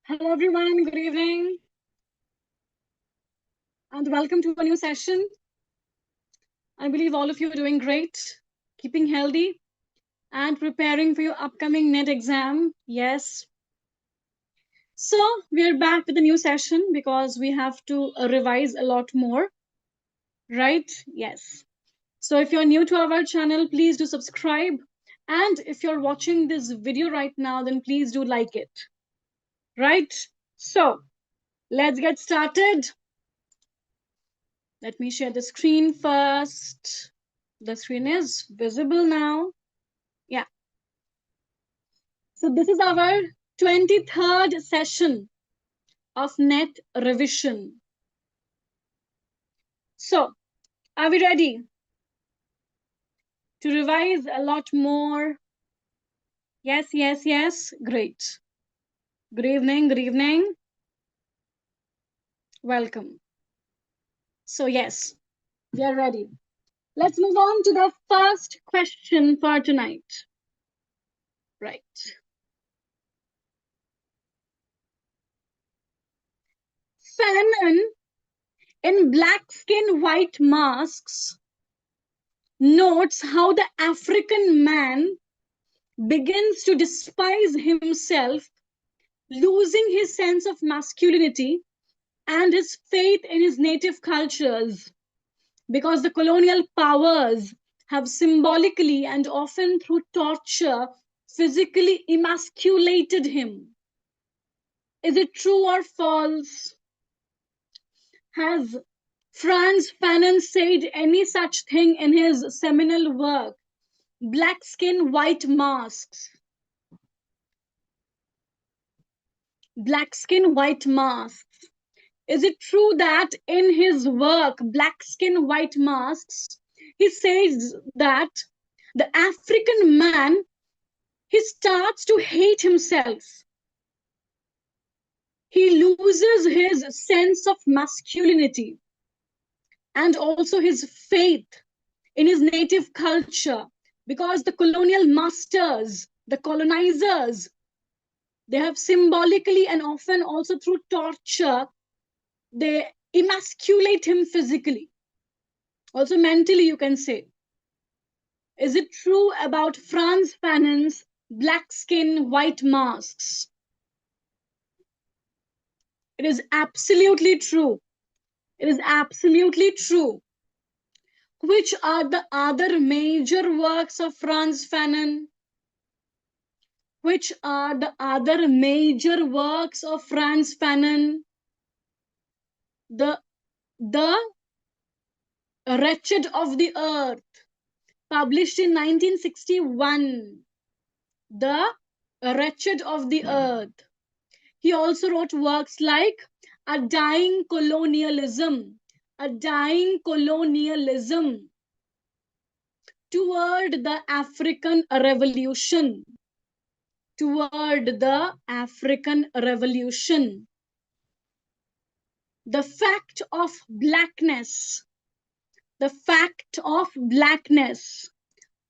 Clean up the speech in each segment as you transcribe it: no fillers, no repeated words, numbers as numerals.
Hello everyone, good evening and welcome to a new session. I believe all of you are doing great, keeping healthy and preparing for your upcoming NET exam. Yes. So we're back with a new session because we have to revise a lot more, right? Yes. So if you're new to our channel, please do subscribe. And if you're watching this video right now, then please do like it, right? So let's get started. Let me share the screen first. The screen is visible now. Yeah. So this is our 23rd session of NET revision. So are we ready to revise a lot more? Yes, yes, yes. Great. Good evening, good evening. Welcome. So yes, we are ready. Let's move on to the first question for tonight. Right. Fanon in black skin, white masks notes how the African man begins to despise himself, losing his sense of masculinity and his faith in his native cultures, because the colonial powers have symbolically and often through torture physically emasculated him. Is it true or false? Has Frantz Fanon said any such thing in his seminal work, Black Skin, White Masks? Black Skin, White Masks. Is it true that in his work, Black Skin, White Masks, he says that the African man, he starts to hate himself. He loses his sense of masculinity and also his faith in his native culture, because the colonial masters, the colonizers, they have symbolically and often also through torture, they emasculate him physically, also mentally, you can say. Is it true about Frantz Fanon's Black Skin, White Masks? It is absolutely true. It is absolutely true. Which are the other major works of Frantz Fanon? Which are the other major works of Frantz Fanon? The Wretched of the Earth, published in 1961. The Wretched of the Earth. He also wrote works like A Dying Colonialism, A Dying Colonialism, Toward the African Revolution, Toward the African Revolution, The Fact of Blackness, The Fact of Blackness.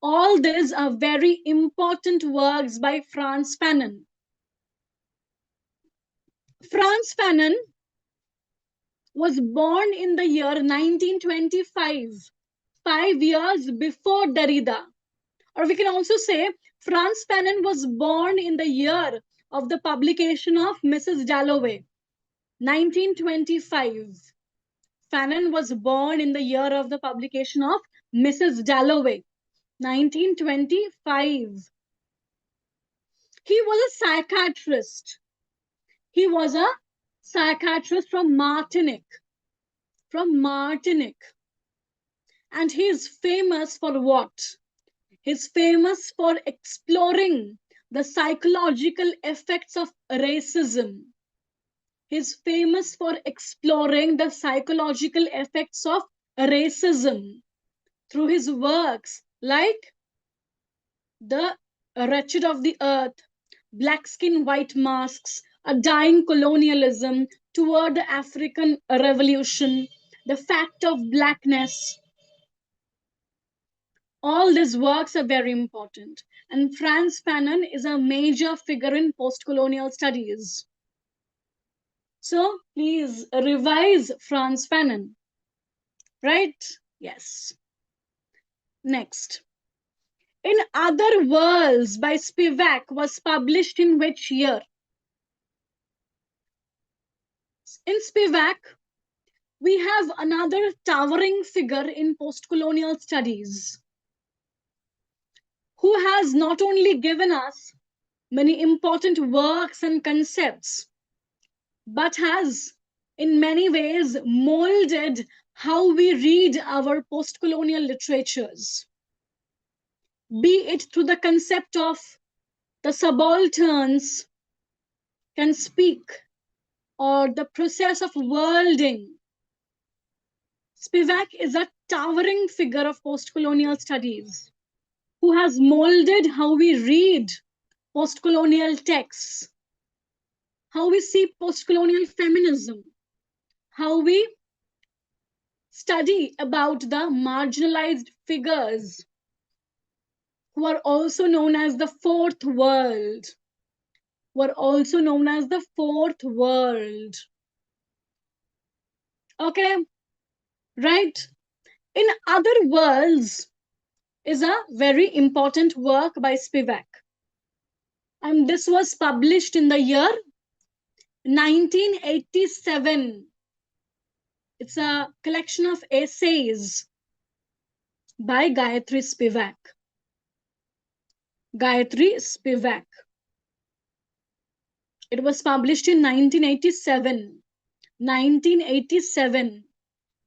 All these are very important works by Frantz Fanon. Frantz Fanon was born in the year 1925, 5 years before Derrida. Or we can also say Frantz Fanon was born in the year of the publication of Mrs. Dalloway, 1925. Fanon was born in the year of the publication of Mrs. Dalloway, 1925. He was a psychiatrist. He was a psychiatrist from Martinique. And he is famous for what? He's famous for exploring the psychological effects of racism. He's famous for exploring the psychological effects of racism through his works like The Wretched of the Earth, Black Skin, White Masks, A Dying Colonialism, Toward the African Revolution, The Fact of Blackness. All these works are very important. And Frantz Fanon is a major figure in postcolonial studies. So please revise Franz Fanon. Right? Yes. Next. In Other Worlds by Spivak was published in which year? In Spivak, we have another towering figure in postcolonial studies who has not only given us many important works and concepts, but has in many ways molded how we read our postcolonial literatures, be it through the concept of the subalterns can speak or the process of worlding. Spivak is a towering figure of postcolonial studies who has molded how we read postcolonial texts, how we see postcolonial feminism, how we study about the marginalized figures who are also known as the fourth world, Okay, right? In Other Worlds is a very important work by Spivak. And this was published in the year 1987. It's a collection of essays by Gayatri Spivak. It was published in 1987. 1987.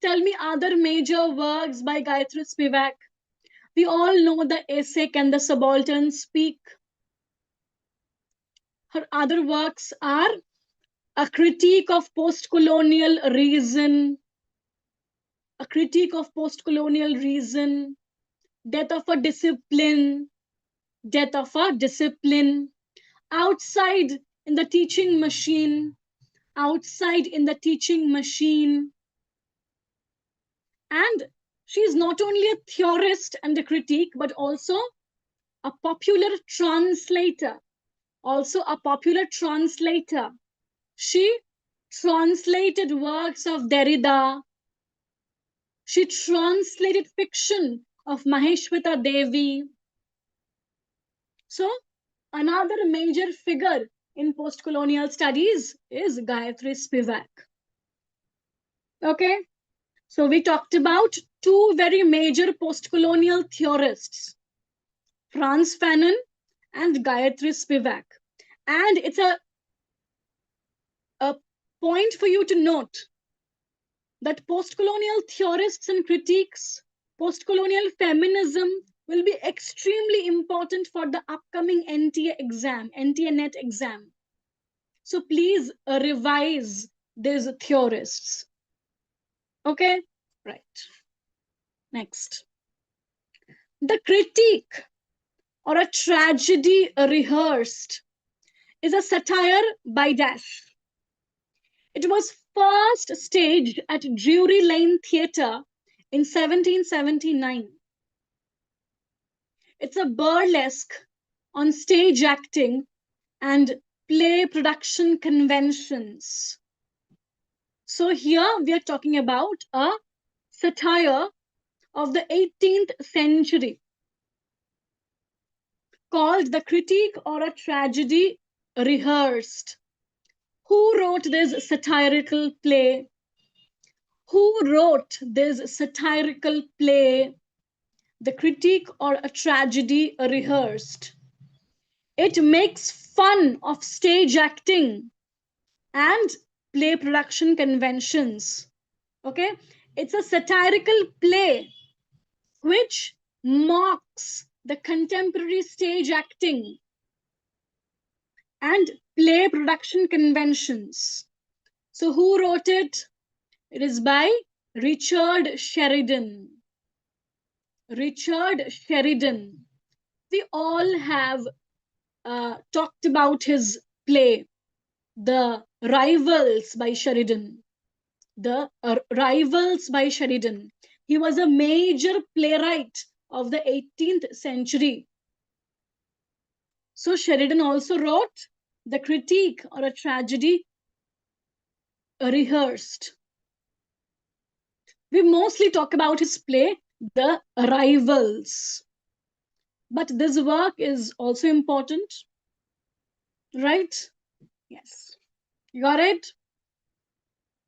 Tell me other major works by Gayatri Spivak. We all know the essay Can the Subaltern Speak? Her other works are A Critique of Postcolonial Reason, Death of a Discipline, Outside in the Teaching Machine, And she is not only a theorist and a critique, but also a popular translator. She translated works of Derrida. She translated fiction of Maheshweta Devi. So, another major figure in postcolonial studies is Gayatri Spivak. Okay, so we talked about two very major postcolonial theorists, Franz Fanon and Gayatri Spivak. And it's a point for you to note that postcolonial theorists and critiques, postcolonial feminism will be extremely important for the upcoming NTA NET exam. So please revise these theorists. Okay, right. Next. The Critique or a Tragedy Rehearsed is a satire by Dash. It was first staged at Drury Lane Theatre in 1779. It's a burlesque on stage acting and play production conventions. So here we are talking about a satire of the 18th century called The Critique or a Tragedy Rehearsed. Who wrote this satirical play? The Critique or a Tragedy Rehearsed. It makes fun of stage acting and play production conventions. Okay, it's a satirical play which mocks the contemporary stage acting and play production conventions. So who wrote it? It is by Richard Sheridan. We all have talked about his play, The Rivals by Sheridan. He was a major playwright of the 18th century. So Sheridan also wrote The Critique or a Tragedy rehearsed. We mostly talk about his play, The Rivals. But this work is also important, right? Yes. You got it?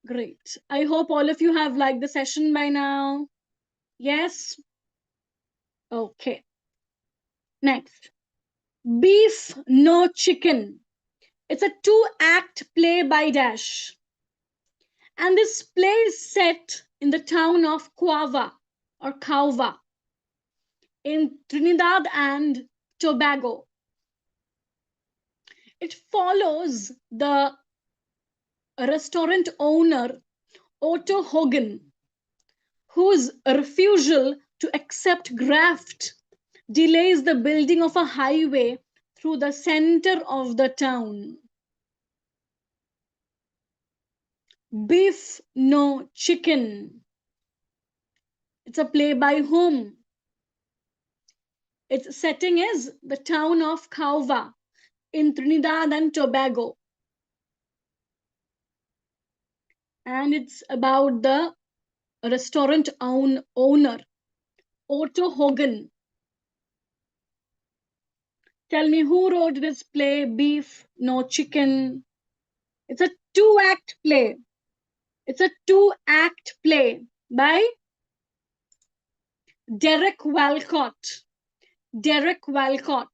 Great. I hope all of you have liked the session by now. Yes? Okay. Next. Beef, No Chicken. It's a two-act play by Dash. And this play is set in the town of Kauva or Kauva in Trinidad and Tobago. It follows the restaurant owner Otto Hogan, whose refusal to accept graft delays the building of a highway through the center of the town. Beef, No Chicken. It's a play by whom? Its setting is the town of Kauva in Trinidad and Tobago. And it's about the restaurant owner, Otto Hogan. Tell me who wrote this play, Beef, No Chicken? It's a two-act play. It's a two-act play by Derek Walcott. Derek Walcott,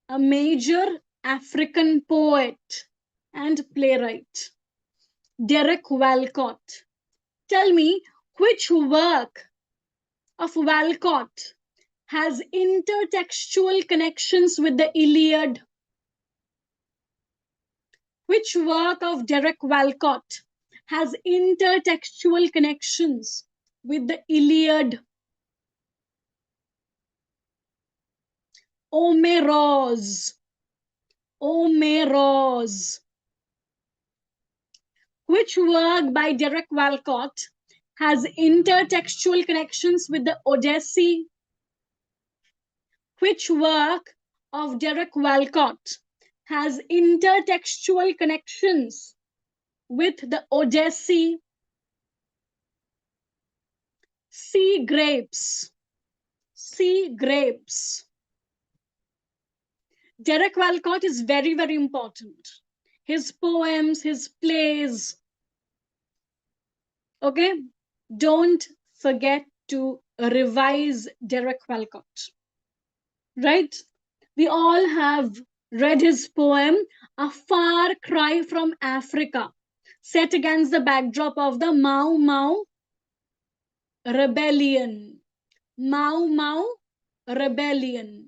a major African poet and playwright. Derek Walcott. Tell me which work of Walcott has intertextual connections with the Iliad? Which work of Derek Walcott has intertextual connections with the Iliad? Omeros. Omeros. Which work by Derek Walcott has intertextual connections with the Odyssey? Which work of Derek Walcott has intertextual connections with the Odyssey? Sea Grapes. Sea Grapes. Derek Walcott is very, very important. His poems, his plays. Okay? Don't forget to revise Derek Walcott. Right? We all have read his poem, A Far Cry from Africa, set against the backdrop of the Mau Mau Rebellion. Mau Mau Rebellion.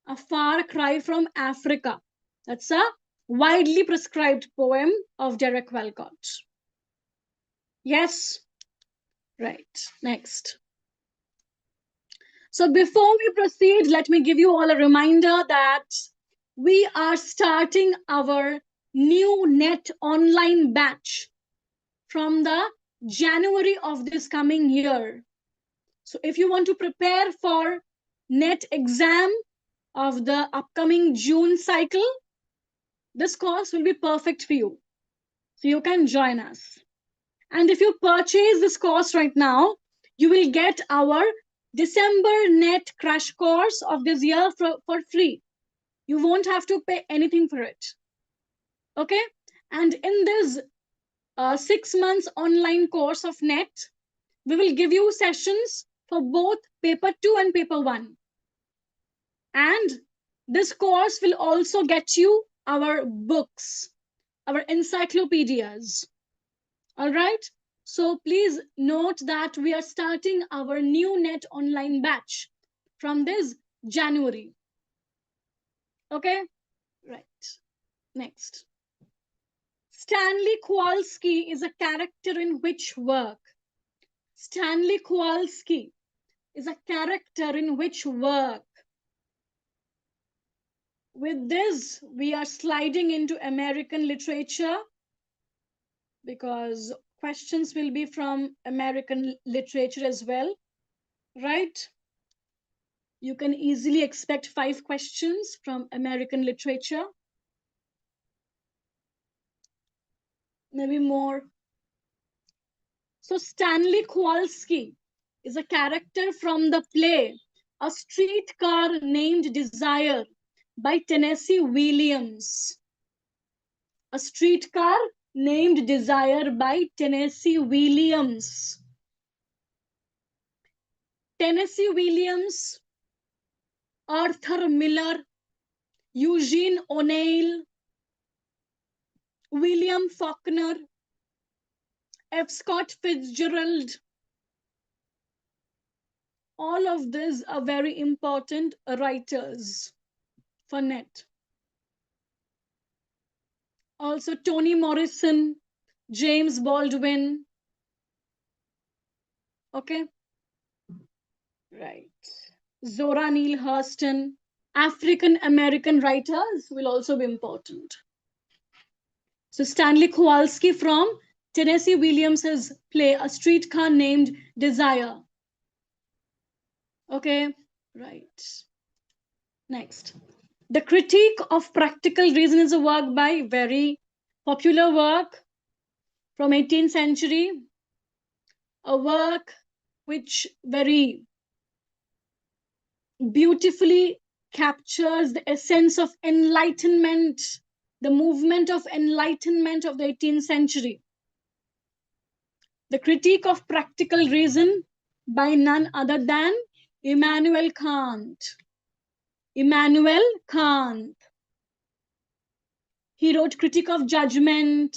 A Far Cry from Africa. That's a widely prescribed poem of Derek Walcott. Yes? Right. Next. So before we proceed, let me give you all a reminder that we are starting our new NET online batch from the January of this coming year. So if you want to prepare for NET exam of the upcoming June cycle, this course will be perfect for you. So you can join us. And if you purchase this course right now, you will get our December NET crash course of this year for free. You won't have to pay anything for it. Okay? And in this 6 months online course of NET, we will give you sessions for both paper 2 and paper 1. And this course will also get you our books, our encyclopedias. All right? So please note that we are starting our new NET online batch from this January. Okay? Right. Next. Stanley Kowalski is a character in which work? Stanley Kowalski is a character in which work? With this, we are sliding into American literature because questions will be from American literature as well, right? You can easily expect 5 questions from American literature. maybe more. So Stanley Kowalski is a character from the play A Streetcar Named Desire by Tennessee Williams. A Streetcar Named Desire by Tennessee Williams. Tennessee Williams, Arthur Miller, Eugene O'Neill, William Faulkner, F. Scott Fitzgerald. All of these are very important writers for NET. Also Toni Morrison, James Baldwin. Okay. Right. Zora Neale Hurston. African American writers will also be important. So Stanley Kowalski from Tennessee Williams's play A Streetcar Named Desire. Okay, right. Next. The Critique of Practical Reason is a work by very popular work from 18th century. A work which very beautifully captures the essence of enlightenment, the movement of enlightenment of the 18th century. The Critique of Practical Reason by none other than Immanuel Kant. Immanuel Kant. He wrote Critique of Judgment,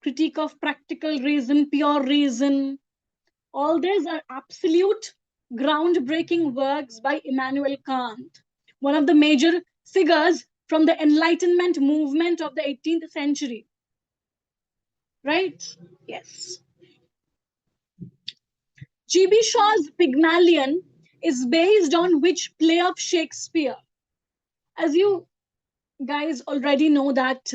Critique of Practical Reason, Pure Reason. All these are absolute groundbreaking works by Immanuel Kant, one of the major figures from the Enlightenment movement of the 18th century. Right? Yes. G.B. Shaw's Pygmalion is based on which play of Shakespeare? As you guys already know that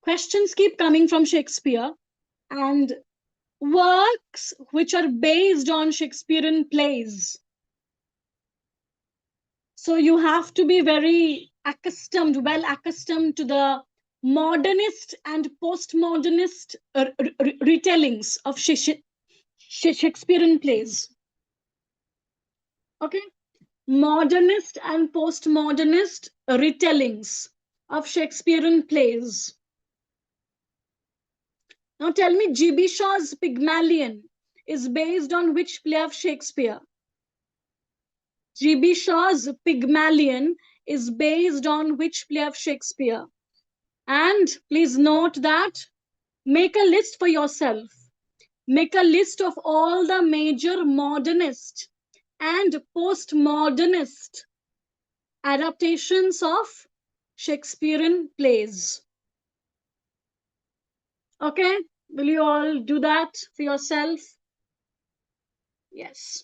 questions keep coming from Shakespeare, and works which are based on Shakespearean plays. So you have to be very well accustomed to the modernist and postmodernist retellings of Shakespearean plays. Okay? Modernist and postmodernist retellings of Shakespearean plays. Now tell me, G.B. Shaw's Pygmalion is based on which play of Shakespeare? G.B. Shaw's Pygmalion is based on which play of Shakespeare? And please note that, make a list for yourself. Make a list of all the major modernist and postmodernist adaptations of Shakespearean plays. Okay, will you all do that for yourself? Yes.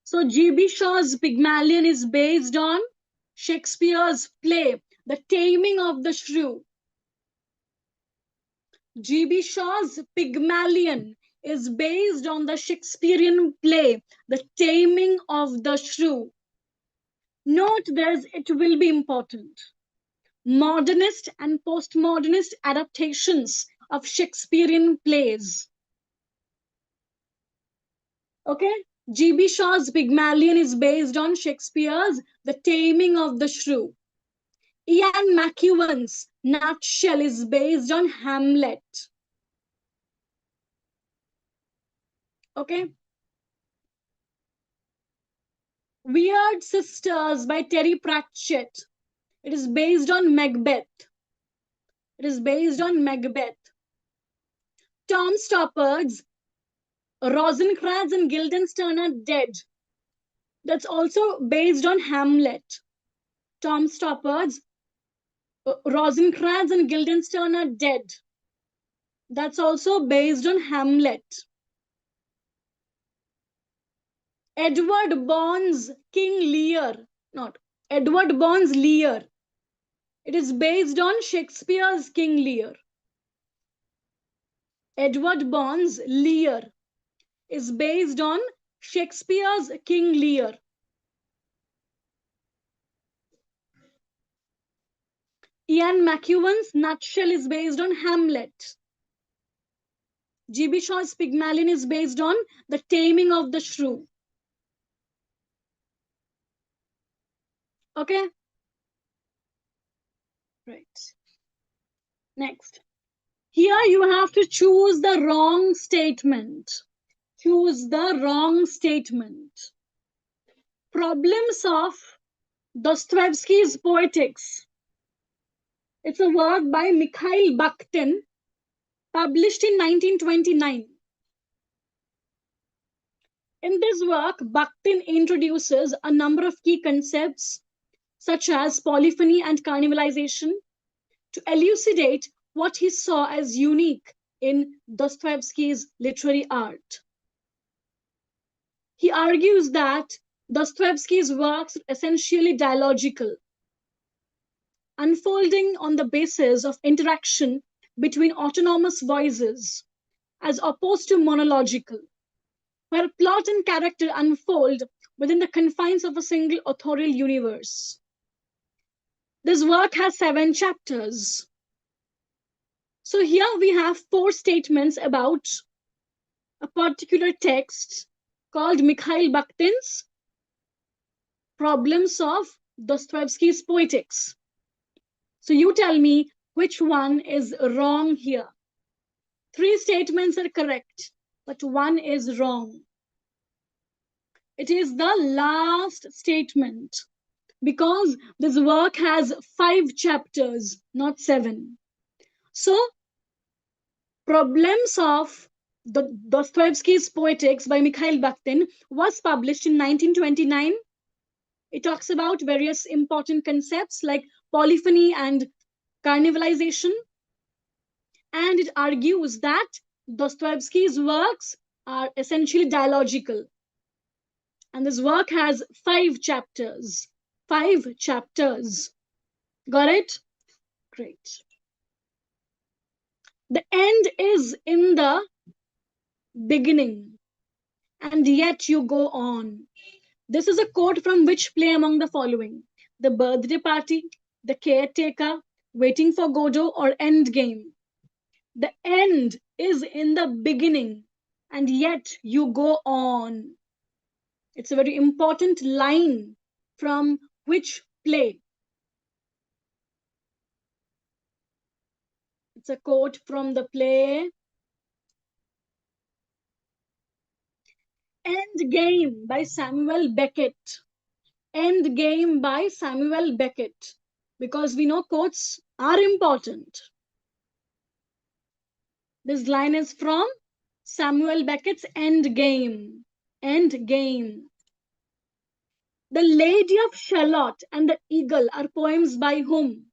So G.B. Shaw's Pygmalion is based on Shakespeare's play, The Taming of the Shrew. G.B. Shaw's Pygmalion is based on the Shakespearean play, The Taming of the Shrew. Note this, it will be important. Modernist and postmodernist adaptations of Shakespearean plays. Okay? G.B. Shaw's Pygmalion is based on Shakespeare's The Taming of the Shrew. Ian McEwan's Nutshell is based on Hamlet. Okay? Weird Sisters by Terry Pratchett. It is based on Macbeth. It is based on Macbeth. Tom Stoppard's Rosencrantz and Guildenstern are Dead. That's also based on Hamlet. Tom Stoppard's Rosencrantz and Guildenstern are Dead. That's also based on Hamlet. Edward Bond's King Lear. Not Edward Bond's Lear. It is based on Shakespeare's King Lear. Edward Bond's Lear is based on Shakespeare's King Lear. Ian McEwan's Nutshell is based on Hamlet. G.B. Shaw's Pygmalion is based on The Taming of the Shrew. Okay? Right. Next. Here you have to choose the wrong statement. Choose the wrong statement. Problems of Dostoevsky's Poetics. It's a work by Mikhail Bakhtin, published in 1929. In this work, Bakhtin introduces a number of key concepts, such as polyphony and carnivalization, to elucidate what he saw as unique in Dostoevsky's literary art. He argues that Dostoevsky's works are essentially dialogical, unfolding on the basis of interaction between autonomous voices, as opposed to monological, where plot and character unfold within the confines of a single authorial universe. This work has 7 chapters. So here we have 4 statements about a particular text called Mikhail Bakhtin's Problems of Dostoevsky's Poetics. So you tell me which one is wrong here. 3 statements are correct, but 1 is wrong. It is the last statement, because this work has 5 chapters, not 7. So, Problems of Dostoevsky's Poetics by Mikhail Bakhtin was published in 1929. It talks about various important concepts like polyphony and carnivalization, and it argues that Dostoevsky's works are essentially dialogical. And this work has 5 chapters. 5 chapters. Got it? Great. The end is in the beginning, and yet you go on. This is a quote from which play among the following? The Birthday Party, The Caretaker, Waiting for Godot, or Endgame? The end is in the beginning, and yet you go on. It's a very important line from which play? It's a quote from the play Endgame by Samuel Beckett. Endgame by Samuel Beckett. Because we know quotes are important. This line is from Samuel Beckett's Endgame. Endgame. The Lady of Shalott and the Eagle are poems by whom?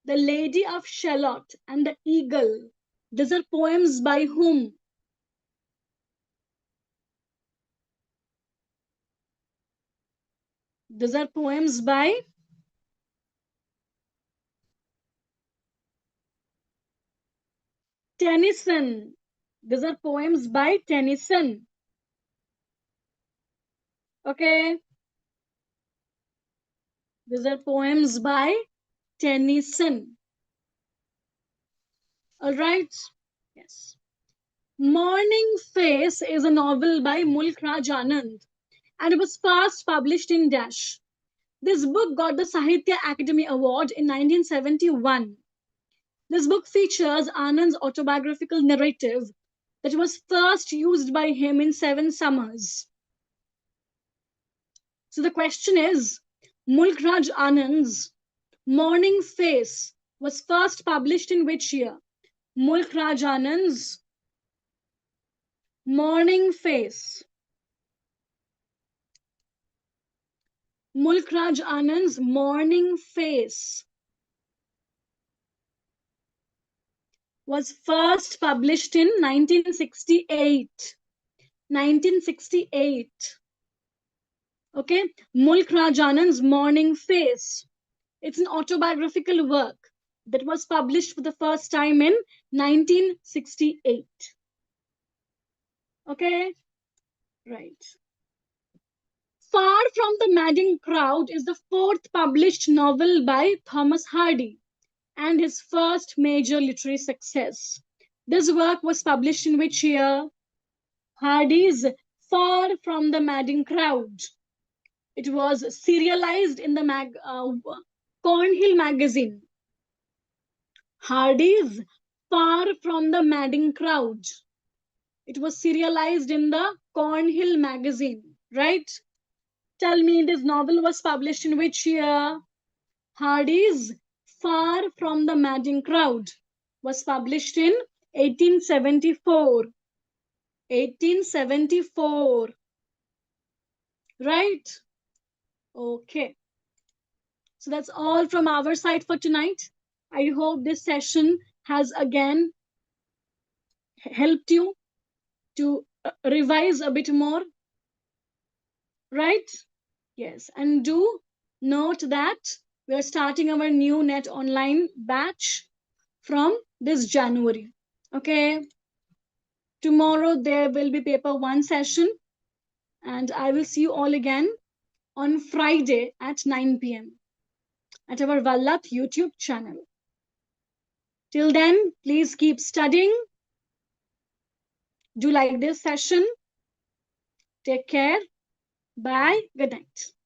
The Lady of Shalott and the Eagle. These are poems by whom? These are poems by Tennyson. These are poems by Tennyson. Okay. These are poems by Tennyson. All right. Yes. Morning Face is a novel by Mulk Raj Anand, and it was first published in Dash. This book got the Sahitya Academy Award in 1971. This book features Anand's autobiographical narrative that was first used by him in 7 Summers. So the question is, Mulk Raj Anand's Morning Face was first published in which year? Mulk Raj Anand's Morning Face. Mulk Raj Anand's Morning Face was first published in 1968. 1968. Okay, Mulk Raj Anand's Morning Face. It's an autobiographical work that was published for the first time in 1968. Okay, right. Far from the Madding Crowd is the fourth published novel by Thomas Hardy and his first major literary success. This work was published in which year? Hardy's Far from the Madding Crowd. It was serialized in the Cornhill magazine. Hardy's Far from the Madding Crowd. It was serialized in the Cornhill magazine, right? Tell me, this novel was published in which year? Hardy's Far from the Madding Crowd was published in 1874. 1874. Right? Okay. So that's all from our side for tonight. I hope this session has again helped you to revise a bit more. Right? Yes. And do note that we are starting our new NET online batch from this January. Okay. Tomorrow there will be paper 1 session, and I will see you all again on Friday at 9 p.m. at our Vallath YouTube channel. Till then, please keep studying. Do like this session. Take care. Bye. Good night.